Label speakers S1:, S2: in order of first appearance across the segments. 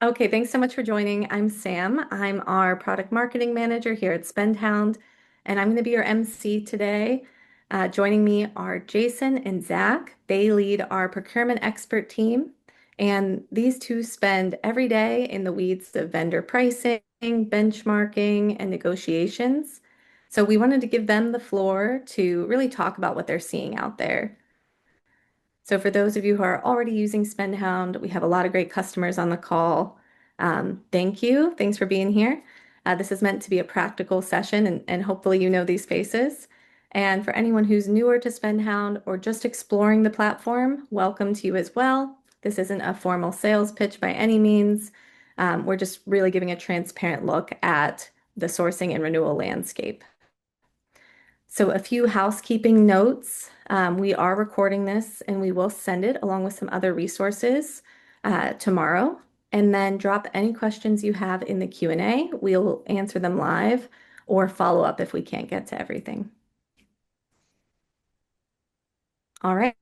S1: Okay, thanks so much for joining. I'm Sam. I'm our product marketing manager here at SpendHound, and I'm going to be your MC today. Joining me are Jason and Zach. They lead our procurement expert team, and these two spend every day in the weeds of vendor pricing, benchmarking, and negotiations. So we wanted to give them the floor to really talk about what they're seeing out there. So for those of you who are already using SpendHound, we have a lot of great customers on the call. Thank you. Thanks for being here. This is meant to be a practical session, and hopefully you know these faces. And for anyone who's newer to SpendHound or just exploring the platform, welcome to you as well. This isn't a formal sales pitch by any means. We're just really giving a transparent look at the sourcing and renewal landscape. So a few housekeeping notes. We are recording this and we will send it along with some other resources tomorrow. And then drop any questions you have in the Q&A. We'll answer them live or follow up if we can't get to everything. All right,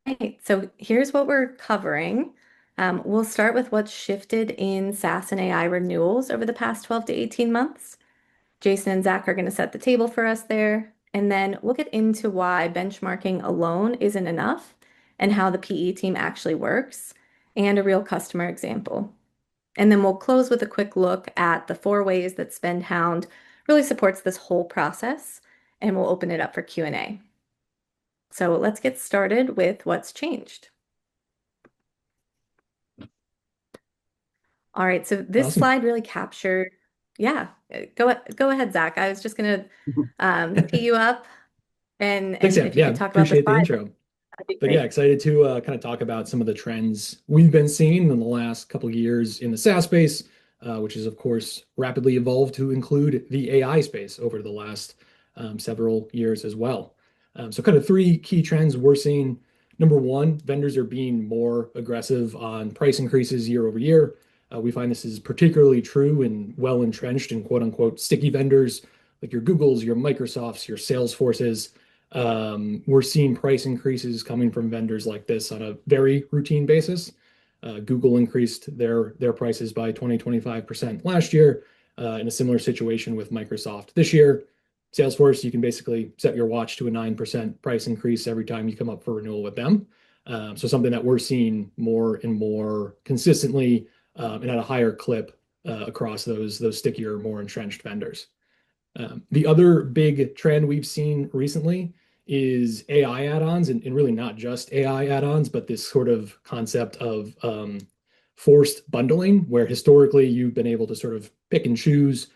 S1: so here's what we're covering. We'll start with what's shifted in SaaS and AI renewals over the past 12 to 18 months. Jason and Zach are going to set the table for us there. And then we'll get into why benchmarking alone isn't enough and how the PE team actually works and a real customer example. And then we'll close with a quick look at the 4 ways that SpendHound really supports this whole process, and we'll open it up for Q&A. So let's get started with what's changed. All right, so this
S2: Awesome.
S1: slide really captured, yeah, go ahead, Zach. I was just gonna tee you up,
S2: Thanks,
S1: and
S2: Sam.
S1: if you
S2: Yeah,
S1: could talk about the
S2: appreciate the
S1: slide,
S2: intro.
S1: that'd be
S2: But yeah,
S1: great.
S2: excited to kind of talk about some of the trends we've been seeing in the last couple of years in the SaaS space, which is, of course, rapidly evolved to include the AI space over the last several years as well. So, kind of three key trends we're seeing. Number one, vendors are being more aggressive on price increases year over year. We find this is particularly true in well entrenched and quote unquote sticky vendors like your Googles, your Microsofts, your Salesforces. We're seeing price increases coming from vendors like this on a very routine basis. Google increased their prices by 20-25% last year, in a similar situation with Microsoft this year. Salesforce, you can basically set your watch to a 9% price increase every time you come up for renewal with them. So something that we're seeing more and more consistently, and at a higher clip across those stickier, more entrenched vendors. The other big trend we've seen recently is AI add-ons, and really not just AI add-ons, but this sort of concept of forced bundling, where historically you've been able to sort of pick and choose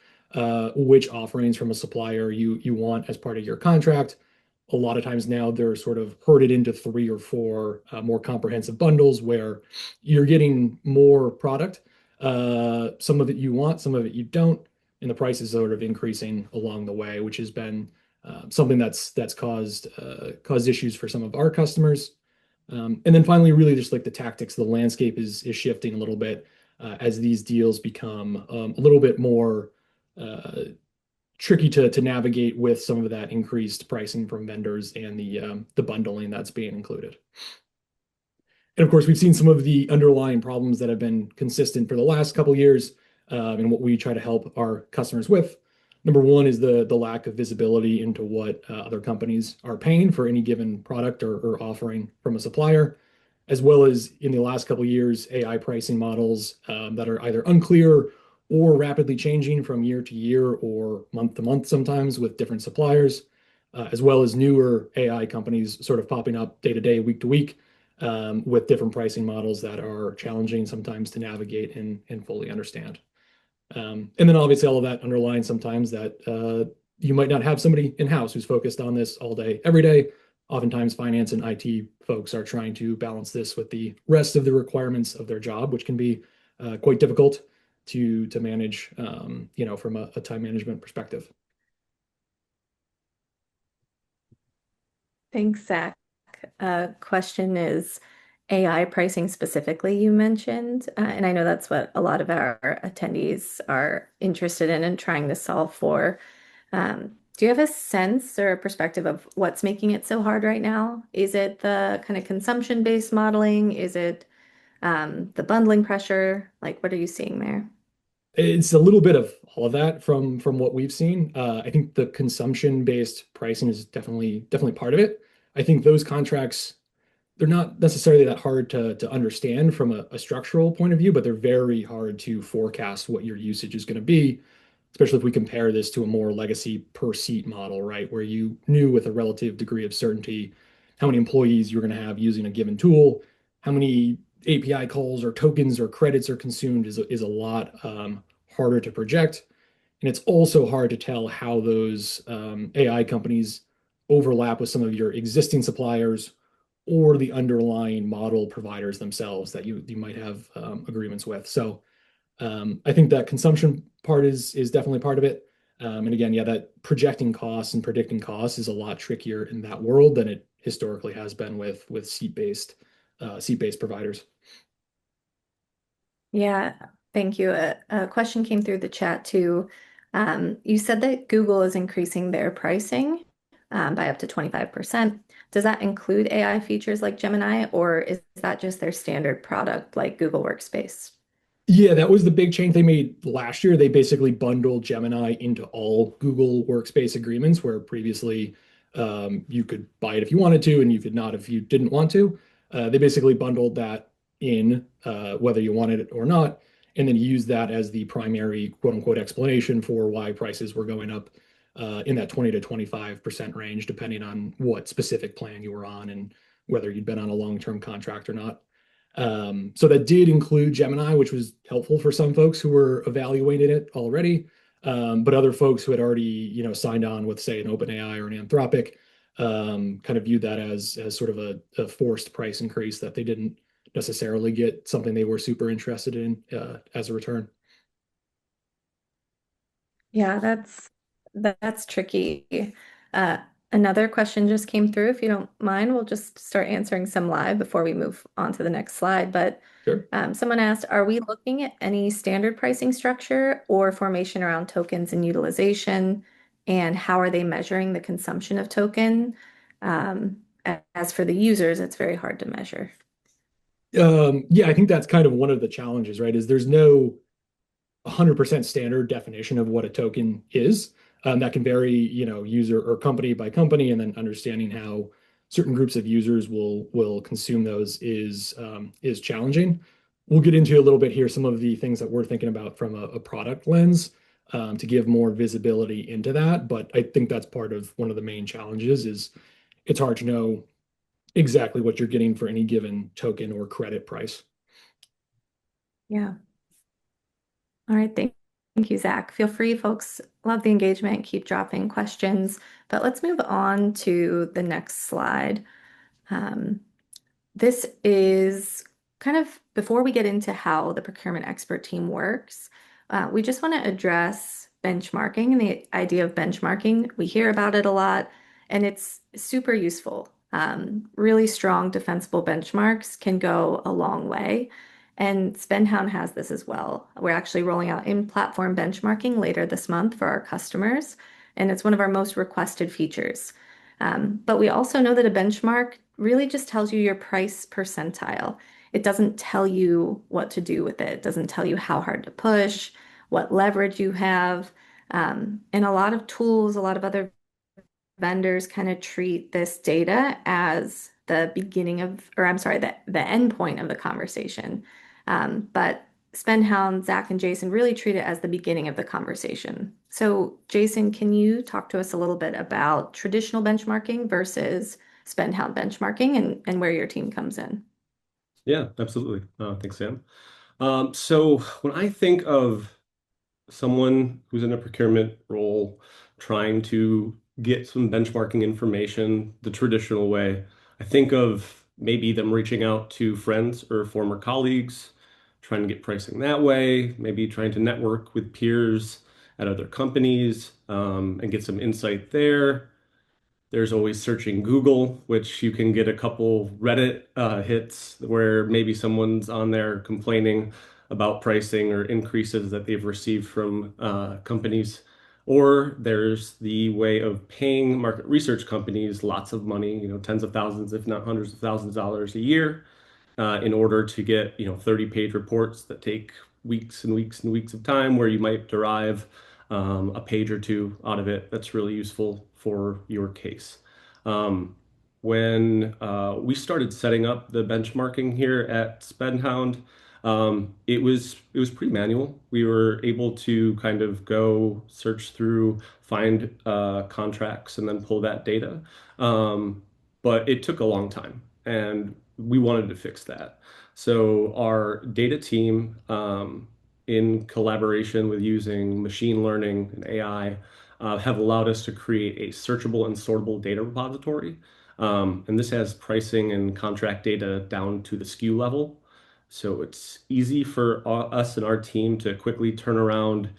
S2: which offerings from a supplier you want as part of your contract. A lot of times now they're sort of herded into 3 or 4 more comprehensive bundles where you're getting more product. Some of it you want, some of it you don't, and the price is sort of increasing along the way, which has been something that's caused issues for some of our customers. And then finally, really just like the tactics, the landscape is shifting a little bit as these deals become a little bit more uh, tricky to navigate with some of that increased pricing from vendors and the bundling that's being included. And of course, we've seen some of the underlying problems that have been consistent for the last couple of years, and what we try to help our customers with. Number one is the lack of visibility into what other companies are paying for any given product or offering from a supplier, as well as in the last couple of years, AI pricing models that are either unclear or rapidly changing from year to year or month to month sometimes with different suppliers, as well as newer AI companies sort of popping up day to day, week to week, with different pricing models that are challenging sometimes to navigate and fully understand. And then obviously all of that underlines sometimes that you might not have somebody in-house who's focused on this all day, every day. Oftentimes finance and IT folks are trying to balance this with the rest of the requirements of their job, which can be quite difficult to manage, from a time management perspective.
S1: Thanks, Zach. Question is AI pricing specifically, you mentioned, and I know that's what a lot of our attendees are interested in and trying to solve for. Do you have a sense or a perspective of what's making it so hard right now? Is it the kind of consumption-based modeling? Is it the bundling pressure? Like, what are you seeing there?
S2: It's a little bit of all of that from what we've seen. I think the consumption-based pricing is definitely part of it. I think those contracts, they're not necessarily that hard to understand from a structural point of view, but they're very hard to forecast what your usage is going to be, especially if we compare this to a more legacy per seat model, right? Where you knew with a relative degree of certainty how many employees you were going to have using a given tool, how many API calls or tokens or credits are consumed is a lot harder to project. And it's also hard to tell how those AI companies overlap with some of your existing suppliers or the underlying model providers themselves that you might have agreements with. So I think that consumption part is definitely part of it. And again, yeah, that projecting costs and predicting costs is a lot trickier in that world than it historically has been with seat-based providers.
S1: Yeah, thank you. A question came through the chat too. You said that Google is increasing their pricing by up to 25%. Does that include AI features like Gemini, or is that just their standard product like Google Workspace?
S2: Yeah, that was the big change they made last year. They basically bundled Gemini into all Google Workspace agreements, where previously you could buy it if you wanted to, and you could not if you didn't want to. They basically bundled that in, whether you wanted it or not, and then used that as the primary quote unquote explanation for why prices were going up in that 20 to 25% range, depending on what specific plan you were on and whether you'd been on a long-term contract or not. So that did include Gemini, which was helpful for some folks who were evaluating it already. But other folks who had already, signed on with, say, an OpenAI or an Anthropic, kind of viewed that as sort of a forced price increase that they didn't necessarily get something they were super interested in as a return.
S1: Yeah, that's tricky. Uh, Another question just came through. If you don't mind, we'll just start answering some live before we move on to the next slide. But
S2: Sure.
S1: someone asked, are we looking at any standard pricing structure or formation around tokens and utilization? And how are they measuring the consumption of token? As for the users, it's very hard to measure.
S2: Yeah, I think that's kind of one of the challenges, right? Is there's no 100% standard definition of what a token is. That can vary, user or company by company, and then understanding how certain groups of users will consume those is challenging. We'll get into a little bit here some of the things that we're thinking about from a product lens to give more visibility into that. But I think that's part of one of the main challenges is it's hard to know exactly what you're getting for any given token or credit price.
S1: Yeah. All right. Thank you, Zach. Feel free, folks. Love the engagement. Keep dropping questions. But let's move on to the next slide. Um, This is kind of before we get into how the procurement expert team works, we just want to address benchmarking and the idea of benchmarking. We hear about it a lot, and it's super useful. Really strong defensible benchmarks can go a long way. And SpendHound has this as well. We're actually rolling out in-platform benchmarking later this month for our customers, and it's one of our most requested features. But we also know that a benchmark really just tells you your price percentile. It doesn't tell you what to do with it. It doesn't tell you how hard to push, what leverage you have. And a lot of tools, a lot of other vendors kind of treat this data as the beginning of, or I'm sorry, the end point of the conversation. But SpendHound, Zach, and Jason really treat it as the beginning of the conversation. So, Jason, can you talk to us a little bit about traditional benchmarking versus SpendHound benchmarking and where your team comes in?
S3: Yeah, absolutely. Thanks, Sam. So when I think of someone who's in a procurement role trying to get some benchmarking information the traditional way, I think of maybe them reaching out to friends or former colleagues, trying to get pricing that way, maybe trying to network with peers at other companies, and get some insight there. There's always searching Google, which you can get a couple Reddit hits where maybe someone's on there complaining about pricing or increases that they've received from companies. Or there's the way of paying market research companies lots of money, tens of thousands, if not hundreds of thousands of dollars a year, in order to get, 30-page reports that take weeks and weeks and weeks of time where you might derive a page or two out of it that's really useful for your case. Um, when we started setting up the benchmarking here at SpendHound, it was pretty manual. We were able to kind of go search through, find contracts, and then pull that data. But it took a long time, and we wanted to fix that. So our data team, in collaboration with using machine learning and AI, have allowed us to create a searchable and sortable data repository. And this has pricing and contract data down to the SKU level. So it's easy for us and our team to quickly turn around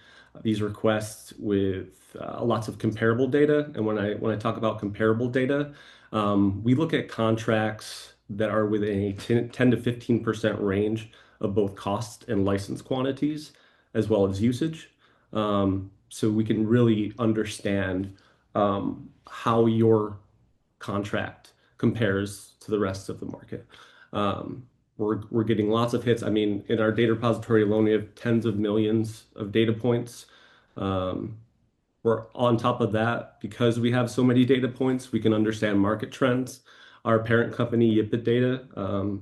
S3: these requests with lots of comparable data. And when I talk about comparable data, we look at contracts that are within a 10 to 15% range of both cost and license quantities, as well as usage. So we can really understand how your contract compares to the rest of the market. We're getting lots of hits. I mean, in our data repository alone, we have tens of millions of data points. Um, we're on top of that because we have so many data points, we can understand market trends. Our parent company, Yipit Data,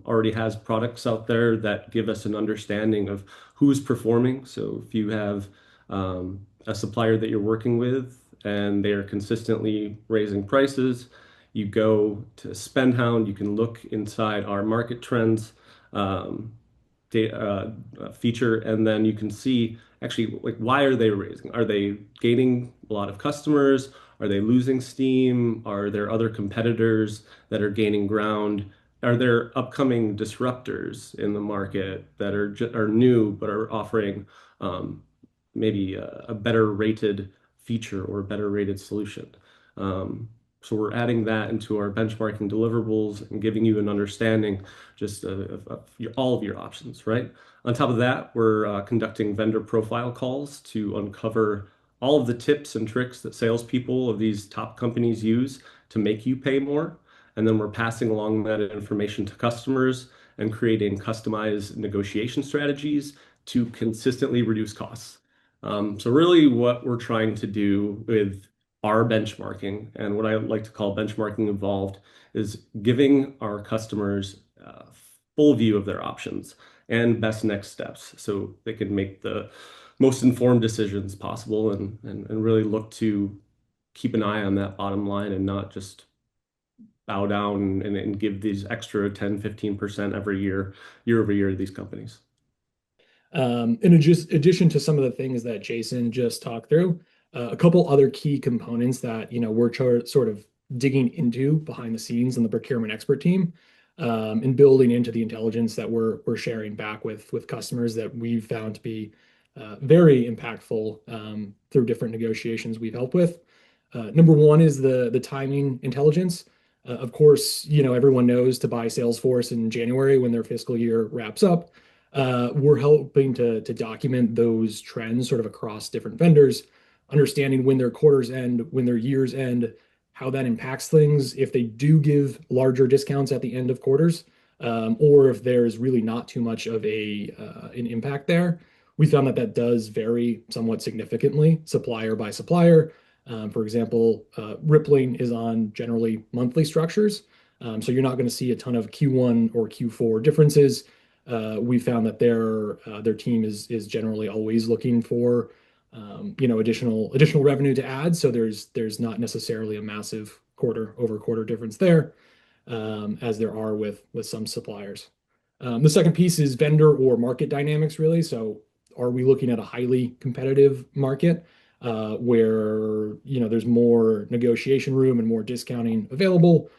S3: already has products out there that give us an understanding of who's performing. So if you have a supplier that you're working with and they are consistently raising prices, you go to SpendHound, you can look inside our market trends. Um, feature, and then you can see actually like why are they raising? Are they gaining a lot of customers? Are they losing steam? Are there other competitors that are gaining ground? Are there upcoming disruptors in the market that are new but are offering um, maybe a better rated feature or a better rated solution? So we're adding that into our benchmarking deliverables and giving you an understanding just all of your options, right? On top of that, we're conducting vendor profile calls to uncover all of the tips and tricks that salespeople of these top companies use to make you pay more. And then we're passing along that information to customers and creating customized negotiation strategies to consistently reduce costs. So really what we're trying to do with our benchmarking and what I like to call benchmarking involved is giving our customers full view of their options and best next steps so they can make the most informed decisions possible and really look to keep an eye on that bottom line and not just bow down and give these extra 10, 15% every year over year to these companies.
S2: In addition to some of the things that Jason just talked through, a couple other key components that we're sort of digging into behind the scenes in the procurement expert team, and building into the intelligence that we're sharing back with customers that we've found to be very impactful through different negotiations we've helped with. Number one is the timing intelligence. Of course, everyone knows to buy Salesforce in January when their fiscal year wraps up. We're helping to document those trends sort of across different vendors, understanding when their quarters end, when their years end, how that impacts things, if they do give larger discounts at the end of quarters, or if there's really not too much of an impact there. We found that that does vary somewhat significantly, supplier by supplier. For example, Rippling is on generally monthly structures, so you're not going to see a ton of Q1 or Q4 differences. We found that their team is generally always looking for additional revenue to add. So there's not necessarily a massive quarter over quarter difference there, as there are with some suppliers. The second piece is vendor or market dynamics, really. So are we looking at a highly competitive market where there's more negotiation room and more discounting available?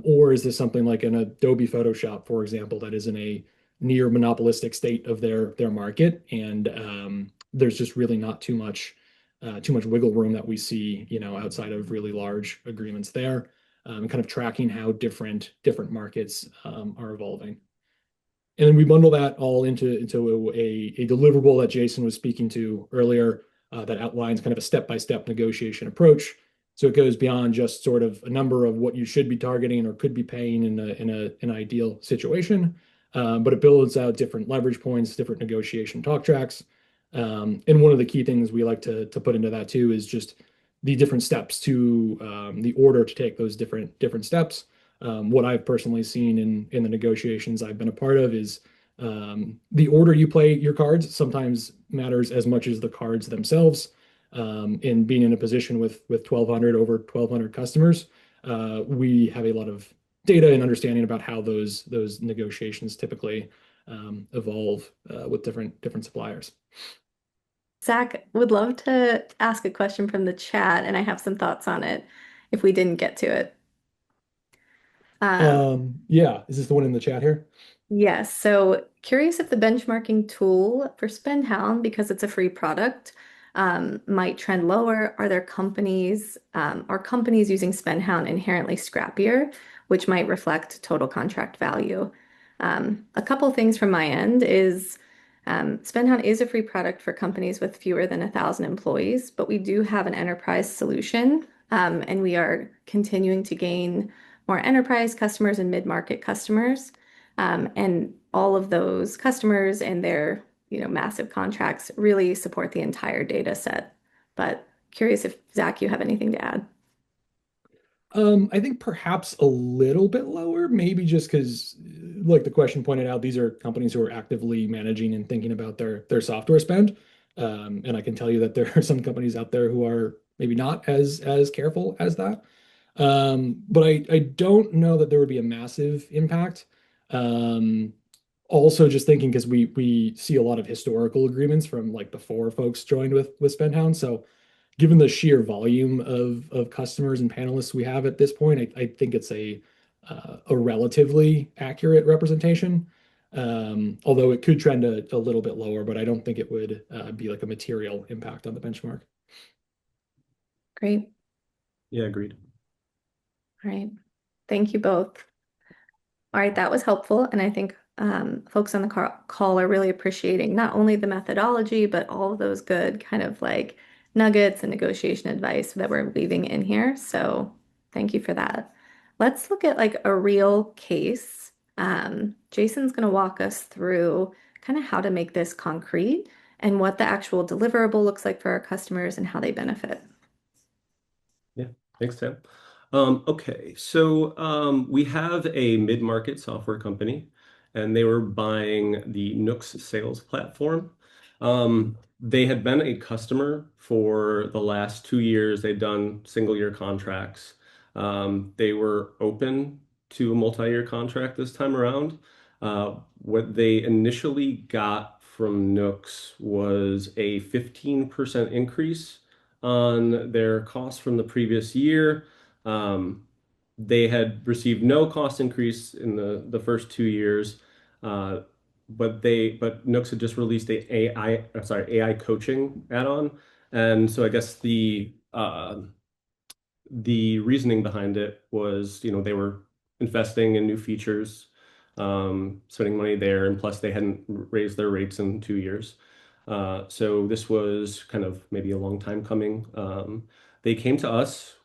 S2: Or is this something like an Adobe Photoshop, for example, that is in a near monopolistic state of their market, and there's just really not too much wiggle room that we see, outside of really large agreements there, and kind of tracking how different markets are evolving. And then we bundle that all into a deliverable that Jason was speaking to earlier, that outlines kind of a step-by-step negotiation approach. So it goes beyond just sort of a number of what you should be targeting or could be paying in an ideal situation, but it builds out different leverage points, different negotiation talk tracks. And one of the key things we like to put into that too is just the different steps to the order to take those different steps. What I've personally seen in the negotiations I've been a part of is the order you play your cards sometimes matters as much as the cards themselves. In being in a position with 1,200 over 1,200 customers, we have a lot of data and understanding about how those negotiations typically evolve with different suppliers.
S1: Zach, would love to ask a question from the chat, and I have some thoughts on it if we didn't get to it. Um,
S2: Yeah, is this the one in the chat here?
S1: yes, so curious if the benchmarking tool for SpendHound, because it's a free product, might trend lower. Are companies using SpendHound inherently scrappier, which might reflect total contract value? A couple things from my end is SpendHound is a free product for companies with fewer than 1,000 employees, but we do have an enterprise solution, and we are continuing to gain more enterprise customers and mid-market customers. And all of those customers and their, massive contracts really support the entire data set. But curious if Zach, you have anything to add.
S2: I think perhaps a little bit lower, maybe just because, like the question pointed out, these are companies who are actively managing and thinking about their software spend. And I can tell you that there are some companies out there who are maybe not as careful as that. But I don't know that there would be a massive impact. Um, Also, just thinking because we see a lot of historical agreements from like before folks joined with SpendHound. So given the sheer volume of customers and panelists we have at this point, I think it's a relatively accurate representation. Although it could trend a little bit lower, but I don't think it would be like a material impact on the benchmark.
S1: Great.
S3: Yeah, agreed.
S1: All right. Thank you both. All right, that was helpful. And I think folks on the call are really appreciating not only the methodology, but all of those good kind of like nuggets and negotiation advice that we're leaving in here. So thank you for that. Let's look at like a real case. Jason's going to walk us through kind of how to make this concrete and what the actual deliverable looks like for our customers and how they benefit.
S3: Yeah, thanks, Tim. Okay, so we have a mid-market software company, and they were buying the Nooks sales platform. They had been a customer for the last 2 years. They'd done single-year contracts. They were open to a multi-year contract this time around. What they initially got from Nooks was a 15% increase on their costs from the previous year. Um, they had received no cost increase in the first 2 years, uh, but Nooks had just released AI coaching add-on, and so I guess the reasoning behind it was, they were investing in new features, spending money there, and plus they hadn't raised their rates in 2 years. So this was kind of maybe a long time coming. They came to us.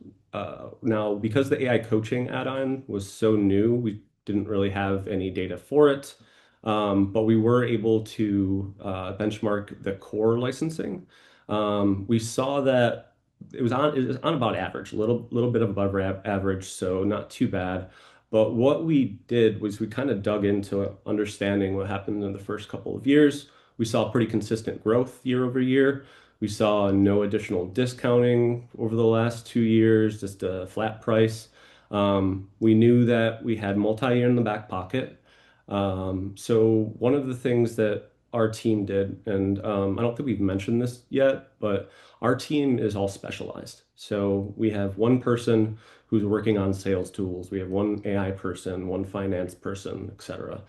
S3: Now, because the AI coaching add-on was so new, we didn't really have any data for it. But we were able to benchmark the core licensing. We saw that it was on about average, a little bit above average, so not too bad. But what we did was we kind of dug into understanding what happened in the first couple of years. We saw pretty consistent growth year over year. We saw no additional discounting over the last 2 years, just a flat price. We knew that we had multi-year in the back pocket. So one of the things that our team did, and I don't think we've mentioned this yet, but our team is all specialized. So we have one person who's working on sales tools. We have one AI person, one finance person, et cetera.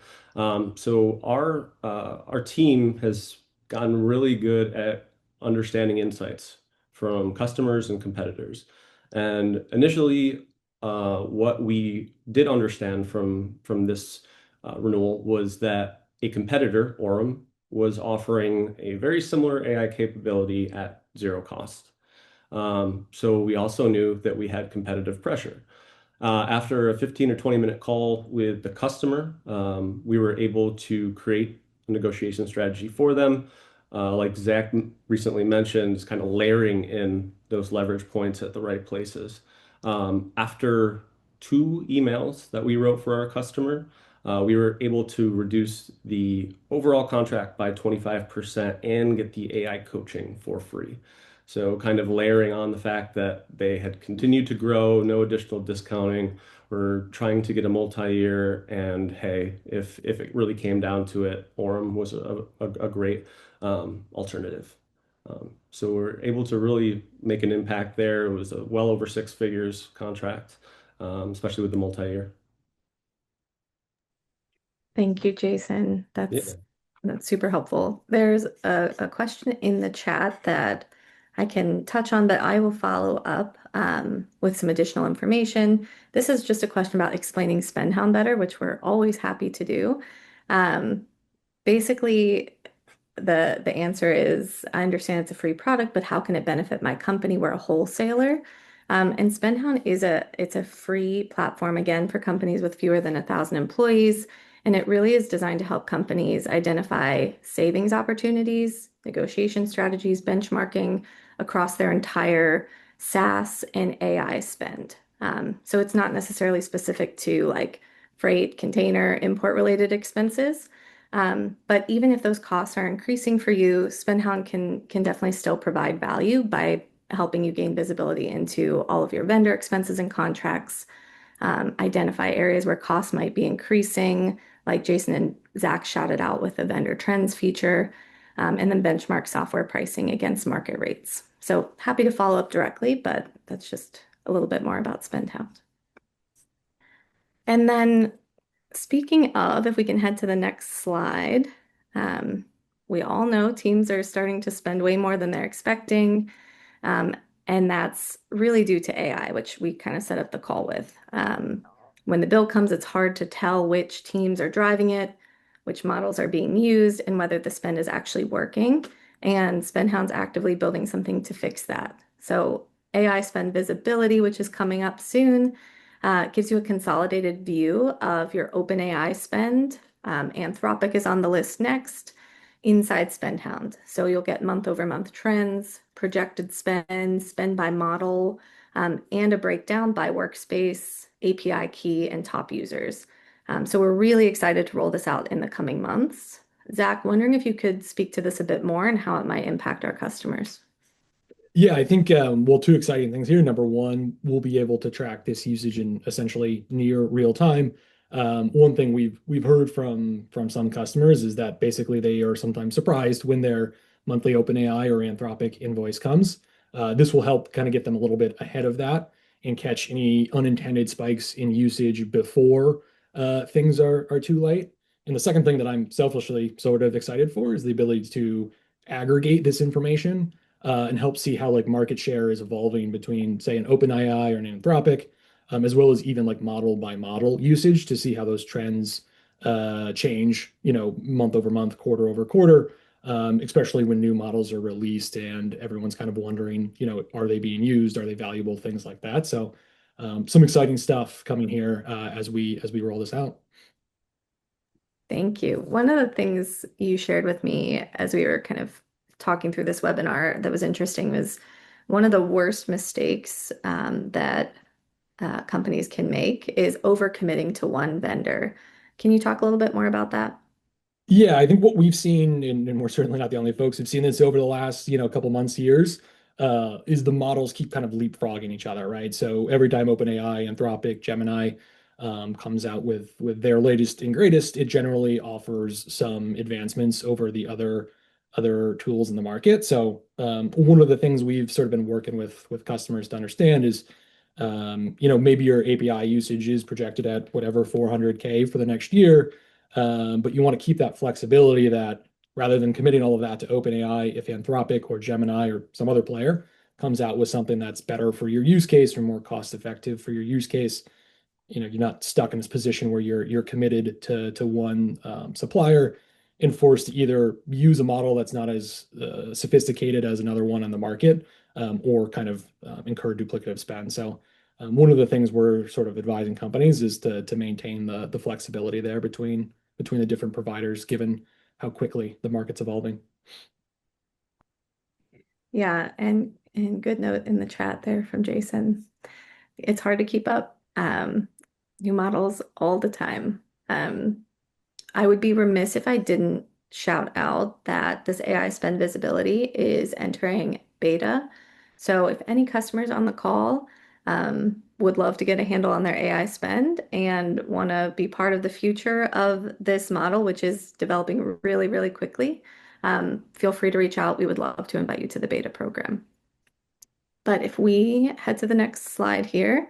S3: So our team has gotten really good at understanding insights from customers and competitors. And initially, what we did understand from this renewal was that a competitor, Orem, was offering a very similar AI capability at zero cost. So we also knew that we had competitive pressure. After a 15 or 20-minute call with the customer, we were able to create a negotiation strategy for them. Like Zach recently mentioned, is kind of layering in those leverage points at the right places. After 2 emails that we wrote for our customer, we were able to reduce the overall contract by 25% and get the AI coaching for free. So kind of layering on the fact that they had continued to grow, no additional discounting. We're trying to get a multi-year, and hey, if it really came down to it, Orem was a great alternative. So we're able to really make an impact there. It was a well over 6 figures contract, especially with the multi-year.
S1: Thank you, Jason.
S3: Yeah.
S1: That's super helpful. There's a question in the chat that I can touch on, but I will follow up with some additional information. This is just a question about explaining SpendHound better, which we're always happy to do. Um, Basically, the answer is I understand it's a free product, but how can it benefit my company? We're a wholesaler. And SpendHound it's a free platform again for companies with fewer than 1,000 employees. And it really is designed to help companies identify savings opportunities, negotiation strategies, benchmarking across their entire SaaS and AI spend. So it's not necessarily specific to like freight, container, import related expenses. But even if those costs are increasing for you, SpendHound can definitely still provide value by helping you gain visibility into all of your vendor expenses and contracts, identify areas where costs might be increasing, like Jason and Zach shouted out with the vendor trends feature, and then benchmark software pricing against market rates. So happy to follow up directly, but that's just a little bit more about SpendHound. And then speaking of, if we can head to the next slide, um, we all know teams are starting to spend way more than they're expecting. Um, and that's really due to AI, which we kind of set up the call with. When the bill comes, it's hard to tell which teams are driving it, which models are being used, and whether the spend is actually working. And SpendHound's actively building something to fix that. So AI spend visibility, which is coming up soon, gives you a consolidated view of your OpenAI spend. Anthropic is on the list next inside SpendHound. So you'll get month over month trends, projected spend, spend by model, and a breakdown by workspace, API key, and top users. So we're really excited to roll this out in the coming months. Zach, wondering if you could speak to this a bit more and how it might impact our customers.
S2: Yeah, I think well, two exciting things here. Number one, we'll be able to track this usage in essentially near real time. One thing we've heard from some customers is that basically they are sometimes surprised when their monthly OpenAI or Anthropic invoice comes. This will help kind of get them a little bit ahead of that and catch any unintended spikes in usage before things are too late. And the second thing that I'm selfishly sort of excited for is the ability to aggregate this information and help see how like market share is evolving between, say, an OpenAI or an Anthropic, as well as even like model by model usage to see how those trends change, month over month, quarter over quarter, especially when new models are released and everyone's kind of wondering, are they being used? Are they valuable? Things like that. So some exciting stuff coming here as we roll this out.
S1: Thank you. One of the things you shared with me as we were kind of talking through this webinar that was interesting was one of the worst mistakes that companies can make is overcommitting to one vendor. Can you talk a little bit more about that?
S2: Yeah, I think what we've seen, and we're certainly not the only folks who've seen this over the last, couple months, years, is the models keep kind of leapfrogging each other, right? So every time OpenAI, Anthropic, Gemini comes out with their latest and greatest, it generally offers some advancements over the other tools in the market. So one of the things we've sort of been working with customers to understand is, maybe your API usage is projected at whatever 400K for the next year. But you want to keep that flexibility that rather than committing all of that to OpenAI, if Anthropic or Gemini or some other player comes out with something that's better for your use case or more cost effective for your use case, you're not stuck in this position where you're committed to one supplier and forced to either use a model that's not as sophisticated as another one on the market, or kind of incur duplicative spend. So One of the things we're sort of advising companies is to maintain the flexibility there between the different providers, given how quickly the market's evolving.
S1: Yeah, and good note in the chat there from Jason. It's hard to keep up. New models all the time. I would be remiss if I didn't shout out that this AI spend visibility is entering beta. So if any customers on the call would love to get a handle on their AI spend and want to be part of the future of this model, which is developing really, really quickly, feel free to reach out. We would love to invite you to the beta program. But if we head to the next slide here,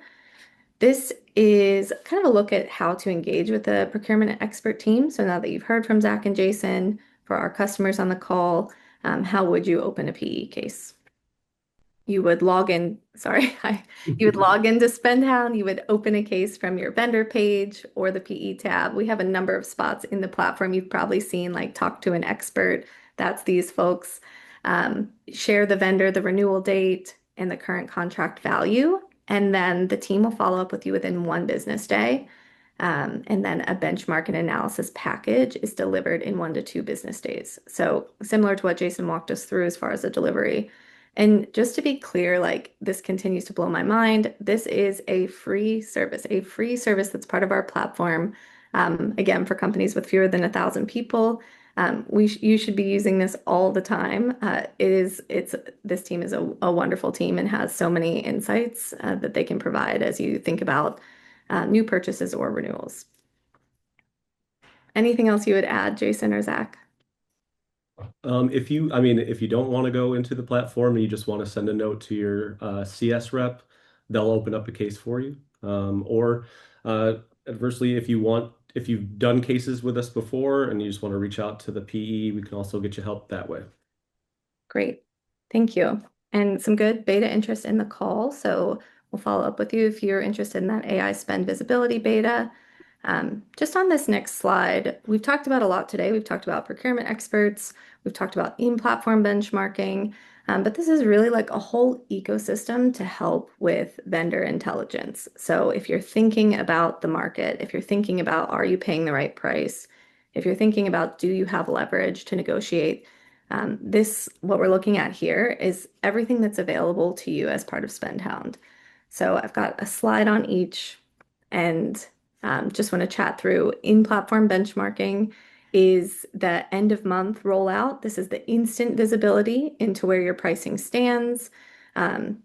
S1: this is kind of a look at how to engage with the procurement expert team. So now that you've heard from Zach and Jason, for our customers on the call, how would you open a PE case? You would log in, sorry, you would log into SpendHound, you would open a case from your vendor page or the PE tab. We have a number of spots in the platform you've probably seen, like talk to an expert. That's these folks. Share the vendor, the renewal date, and the current contract value. And then the team will follow up with you within 1 business day. And then a benchmark and analysis package is delivered in 1 to 2 business days. So similar to what Jason walked us through as far as the delivery. And just to be clear, like this continues to blow my mind. This is a free service that's part of our platform. Again, for companies with fewer than 1,000 people, you should be using this all the time. This team is a wonderful team and has so many insights that they can provide as you think about new purchases or renewals. Anything else you would add, Jason or Zach?
S3: If you don't want to go into the platform and you just want to send a note to your CS rep, they'll open up a case for you. Or adversely, if you've done cases with us before and you just want to reach out to the PE, we can also get you help that way.
S1: Great. Thank you. And some good beta interest in the call. So we'll follow up with you if you're interested in that AI spend visibility beta. Just on this next slide, we've talked about a lot today. We've talked about procurement experts. We've talked about in-platform benchmarking. But this is really like a whole ecosystem to help with vendor intelligence. So if you're thinking about the market, if you're thinking about are you paying the right price, if you're thinking about do you have leverage to negotiate, what we're looking at here is everything that's available to you as part of SpendHound. So I've got a slide on each and just want to chat through in-platform benchmarking is the end of month rollout. This is the instant visibility into where your pricing stands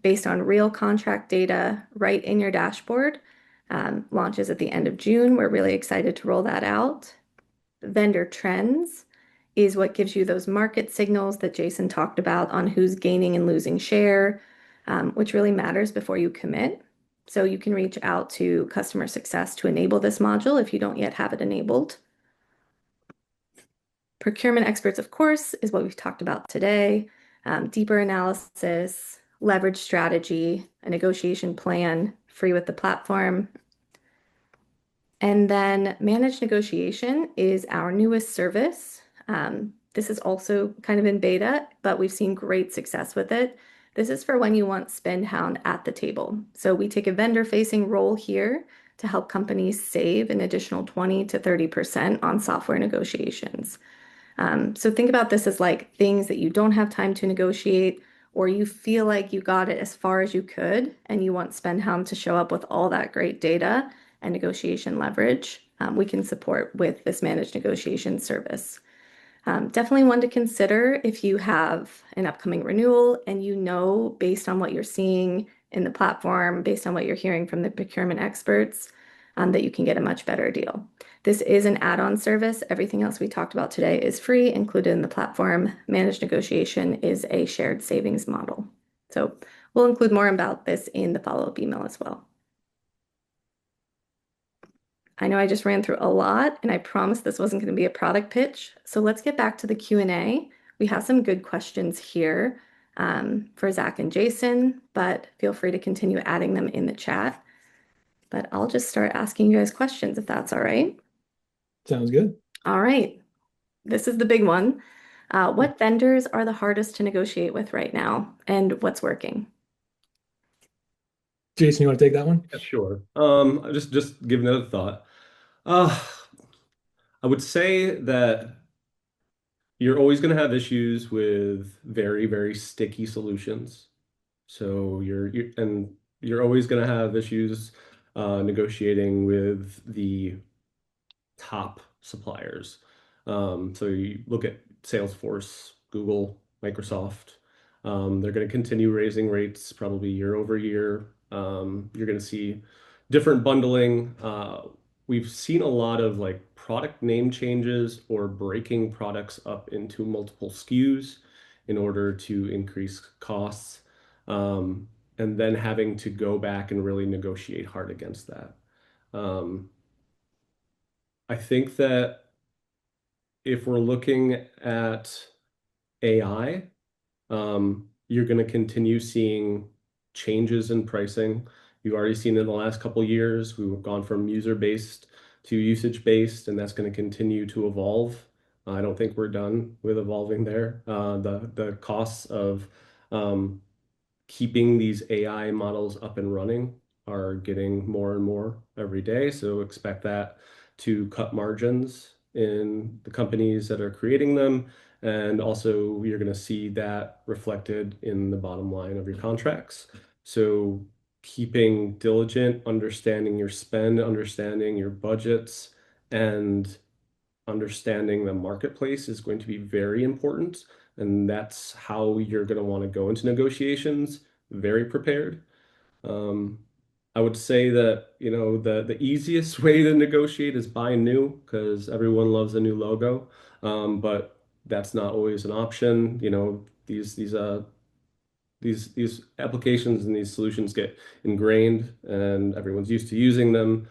S1: based on real contract data right in your dashboard. Launches at the end of June. We're really excited to roll that out. Vendor trends is what gives you those market signals that Jason talked about on who's gaining and losing share, which really matters before you commit. So you can reach out to customer success to enable this module if you don't yet have it enabled. Procurement experts, of course, is what we've talked about today. Deeper analysis, leverage strategy, a negotiation plan, free with the platform. And then managed negotiation is our newest service. This is also kind of in beta, but we've seen great success with it. This is for when you want SpendHound at the table. So we take a vendor-facing role here to help companies save an additional 20 to 30% on software negotiations. So think about this as like things that you don't have time to negotiate, or you feel like you got it as far as you could, and you want SpendHound to show up with all that great data and negotiation leverage. We can support with this managed negotiation service. Definitely one to consider if you have an upcoming renewal and you know, based on what you're seeing in the platform, based on what you're hearing from the procurement experts, that you can get a much better deal. This is an add-on service. Everything else we talked about today is free, included in the platform. Managed negotiation is a shared savings model. So we'll include more about this in the follow-up email as well. I know I just ran through a lot, and I promised this wasn't going to be a product pitch. So let's get back to the Q&A. We have some good questions here for Zach and Jason, but feel free to continue adding them in the chat. But I'll just start asking you guys questions if that's all right.
S2: Sounds good.
S1: All right. This is the big one. What vendors are the hardest to negotiate with right now, and what's working?
S2: Jason, you want to take that one?
S3: Yeah, sure. Just giving it a thought. Uh, I would say that you're always going to have issues with very, very sticky solutions. So you're always going to have issues negotiating with the top suppliers. So you look at Salesforce, Google, Microsoft. They're going to continue raising rates probably year over year. You're going to see different bundling. We've seen a lot of like product name changes or breaking products up into multiple SKUs in order to increase costs, and then having to go back and really negotiate hard against that. Um, I think that if we're looking at AI, you're going to continue seeing changes in pricing. You've already seen in the last couple of years, we've gone from user-based to usage-based, and that's going to continue to evolve. I don't think we're done with evolving there. The costs of um, keeping these AI models up and running are getting more and more every day. So expect that to cut margins in the companies that are creating them. And also, you're going to see that reflected in the bottom line of your contracts. So keeping diligent, understanding your spend, understanding your budgets, and understanding the marketplace is going to be very important. And that's how you're going to want to go into negotiations, very prepared. Um, I would say that, the easiest way to negotiate is buy new because everyone loves a new logo. But that's not always an option. These applications and these solutions get ingrained and everyone's used to using them.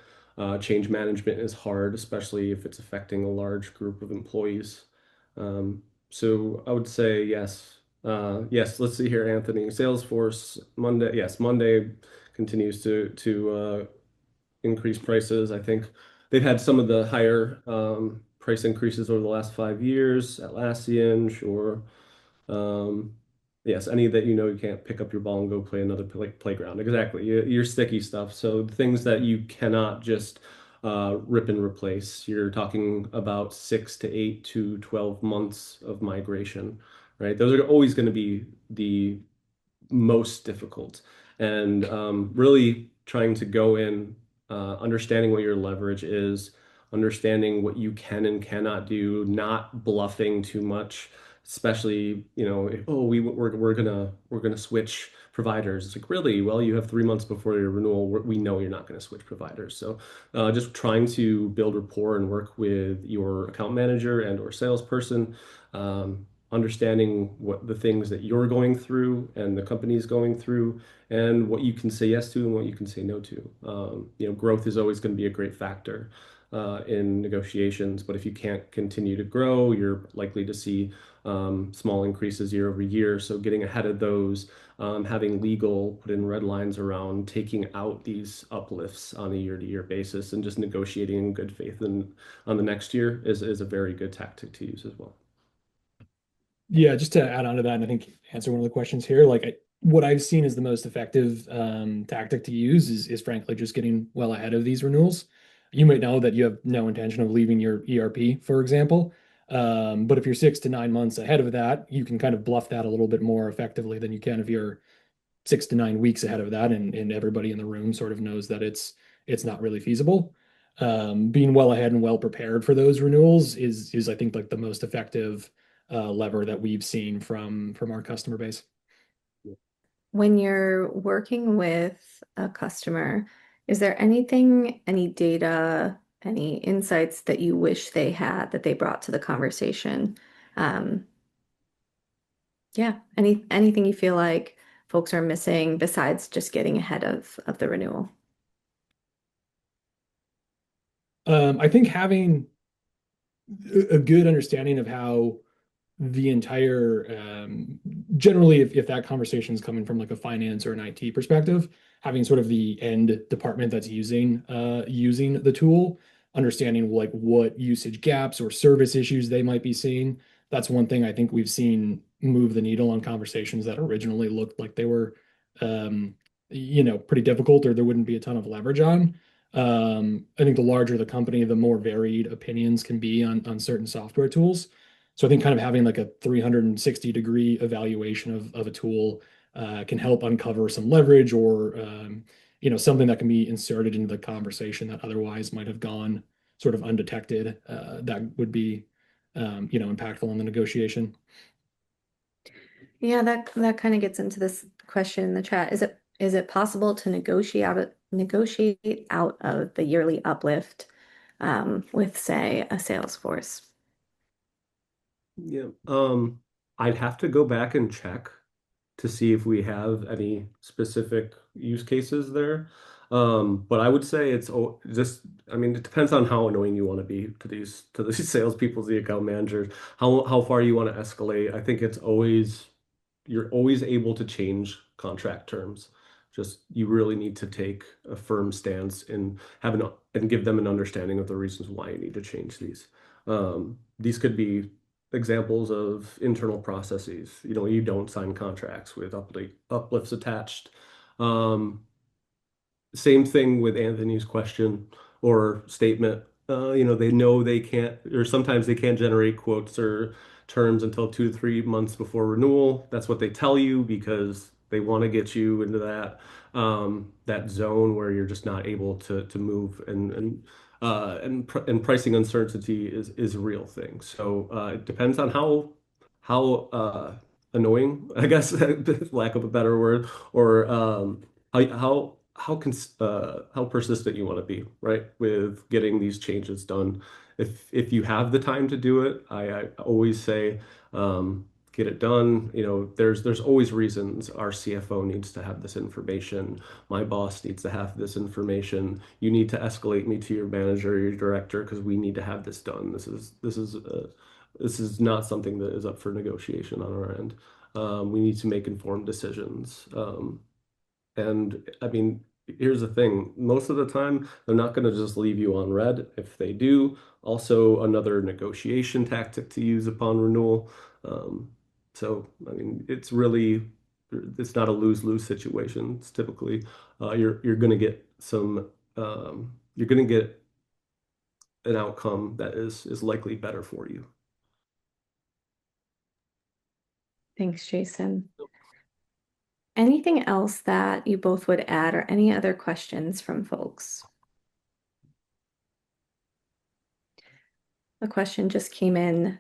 S3: Change management is hard, especially if it's affecting a large group of employees. So I would say yes. Yes, let's see here, Anthony. Salesforce Monday. Yes, Monday continues to increase prices. I think they've had some of the higher price increases over the last 5 years. Atlassian, sure. Um, yes, any that you can't pick up your ball and go play another playground. Exactly. Your sticky stuff. So things that you cannot just rip and replace. You're talking about 6 to 8 to 12 months of migration, right? Those are always going to be the most difficult. And really trying to go in, understanding what your leverage is, understanding what you can and cannot do, not bluffing too much, especially, if, oh, we're gonna switch providers. It's like, really? Well, you have 3 months before your renewal. We know you're not going to switch providers. So just trying to build rapport and work with your account manager and or salesperson. Understanding what the things that you're going through and the company's going through, and what you can say yes to and what you can say no to. Growth is always going to be a great factor in negotiations, but if you can't continue to grow, you're likely to see small increases year over year. So getting ahead of those, having legal put in red lines around taking out these uplifts on a year-to-year basis and just negotiating in good faith and on the next year is a very good tactic to use as well.
S2: Yeah, just to add on to that, and I think answer one of the questions here, what I've seen is the most effective tactic to use is frankly just getting well ahead of these renewals. You might know that you have no intention of leaving your ERP, for example. But if you're 6 to 9 months ahead of that, you can kind of bluff that a little bit more effectively than you can if you're 6 to 9 weeks ahead of that, and everybody in the room sort of knows that it's not really feasible. Being well ahead and well prepared for those renewals is I think like the most effective lever that we've seen from our customer base.
S1: When you're working with a customer, is there anything, any data, any insights that you wish they had that they brought to the conversation? Um, yeah, anything you feel like folks are missing besides just getting ahead of the renewal?
S2: I think having a good understanding of how the entire generally if that conversation is coming from like a finance or an IT perspective, having sort of the end department that's using the tool, understanding like what usage gaps or service issues they might be seeing. That's one thing I think we've seen move the needle on conversations that originally looked like they were um, pretty difficult or there wouldn't be a ton of leverage on. I think the larger the company, the more varied opinions can be on certain software tools. So I think kind of having like a 360-degree evaluation of a tool can help uncover some leverage or something that can be inserted into the conversation that otherwise might have gone sort of undetected. That would be impactful in the negotiation.
S1: Yeah, that kind of gets into this question in the chat. Is it possible to negotiate out of the yearly uplift with, say, a Salesforce?
S3: Yeah. I'd have to go back and check to see if we have any specific use cases there. But I would say just, I mean, it depends on how annoying you want to be to these salespeople, the account managers, how far you want to escalate. I think you're always able to change contract terms. Just you really need to take a firm stance and and give them an understanding of the reasons why you need to change these. These could be examples of internal processes. You don't sign contracts with uplifts attached. Um, Same thing with Anthony's question or statement. They know they can't, or sometimes they can't generate quotes or terms until 2 to 3 months before renewal. That's what they tell you because they want to get you into that zone where you're just not able to move and pricing uncertainty is a real thing. So it depends on how annoying, I guess, lack of a better word, or how persistent you want to be, right, with getting these changes done. If you have the time to do it, I always say get it done. There's always reasons. Our CFO needs to have this information. My boss needs to have this information. You need to escalate me to your manager or your director because we need to have this done. This is not something that is up for negotiation on our end. We need to make informed decisions. And I mean, here's the thing. Most of the time, they're not going to just leave you on red. If they do, also another negotiation tactic to use upon renewal. Um, I mean, it's not a lose-lose situation. It's typically you're going to get you're going to get an outcome that is likely better for you.
S1: Thanks, Jason. Anything else that you both would add or any other questions from folks? The question just came in.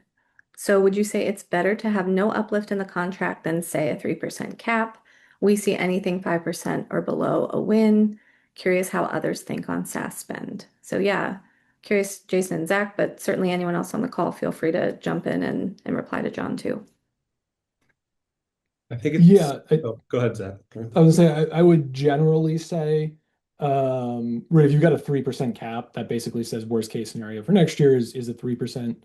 S1: So would you say it's better to have no uplift in the contract than, say, a 3% cap? We see anything 5% or below a win. Curious how others think on SaaS spend. So yeah, curious, Jason and Zach, but certainly anyone else on the call, feel free to jump in and reply to John too.
S3: I think it's.
S2: Yeah,
S3: Oh, go ahead, Zach.
S2: I was gonna say I would generally say, right, if you've got a 3% cap, that basically says worst case scenario for next year is a 3%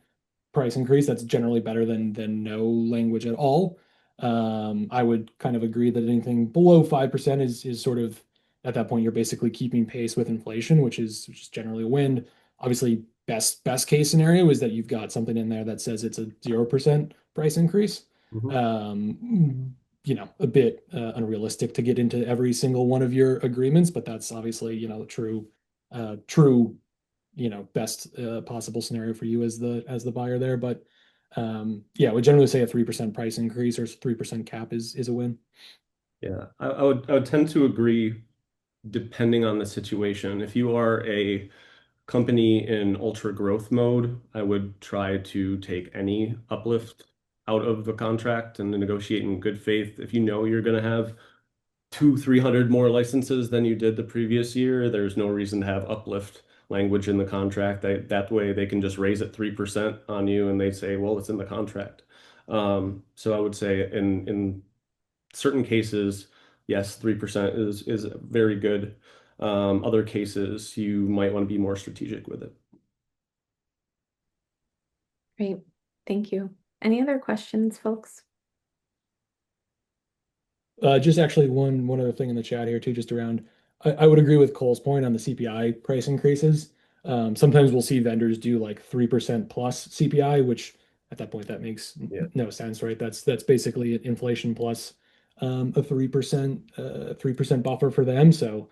S2: price increase. That's generally better than no language at all. I would kind of agree that anything below 5% is sort of at that point you're basically keeping pace with inflation, which is generally a win. Obviously, best case scenario is that you've got something in there that says it's a 0% price increase.
S3: Mhm.
S2: A bit unrealistic to get into every single one of your agreements, but that's obviously, true, best possible scenario for you as the buyer there. But yeah, we generally say a 3% price increase or 3% cap is a win.
S3: Yeah, I would tend to agree depending on the situation. If you are a company in ultra growth mode, I would try to take any uplift out of the contract and negotiate in good faith. If you know you're going to have 300 more licenses than you did the previous year, there's no reason to have uplift language in the contract. That way they can just raise it 3% on you and they say, well, it's in the contract. So I would say in certain cases, yes, 3% is very good. Other cases, you might want to be more strategic with it.
S1: Great. Thank you. Any other questions, folks?
S2: Just actually one other thing in the chat here too, just around. I would agree with Cole's point on the CPI price increases. Sometimes we'll see vendors do like 3% plus CPI, which at that point that makes
S3: Yeah.
S2: no sense, right? That's basically inflation plus a 3% buffer for them. So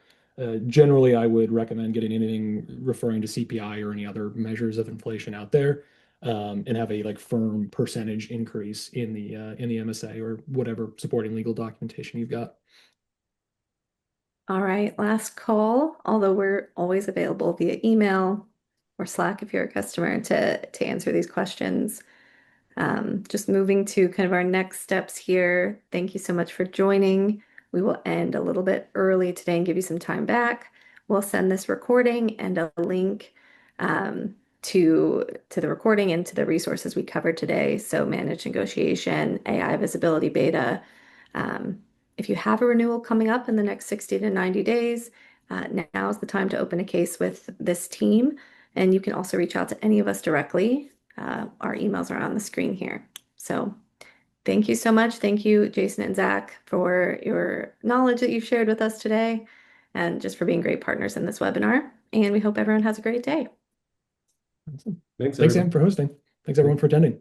S2: generally, I would recommend getting anything referring to CPI or any other measures of inflation out there, and have a like firm percentage increase in the MSA or whatever supporting legal documentation you've got.
S1: All right, last call, although we're always available via email or Slack if you're a customer to answer these questions. Just moving to kind of our next steps here. Thank you so much for joining. We will end a little bit early today and give you some time back. We'll send this recording and a link to the recording and to the resources we covered today. So managed negotiation, AI visibility beta. Um, if you have a renewal coming up in the next 60 to 90 days, now is the time to open a case with this team. And you can also reach out to any of us directly. Our emails are on the screen here. So thank you so much. Thank you, Jason and Zach, for your knowledge that you've shared with us today and just for being great partners in this webinar. And we hope everyone has a great day.
S2: Awesome.
S3: Thanks,
S2: Thanks,
S3: everyone.
S2: Sam, for hosting. Thanks, everyone, for attending.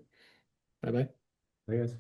S2: Bye bye.
S3: Bye, guys.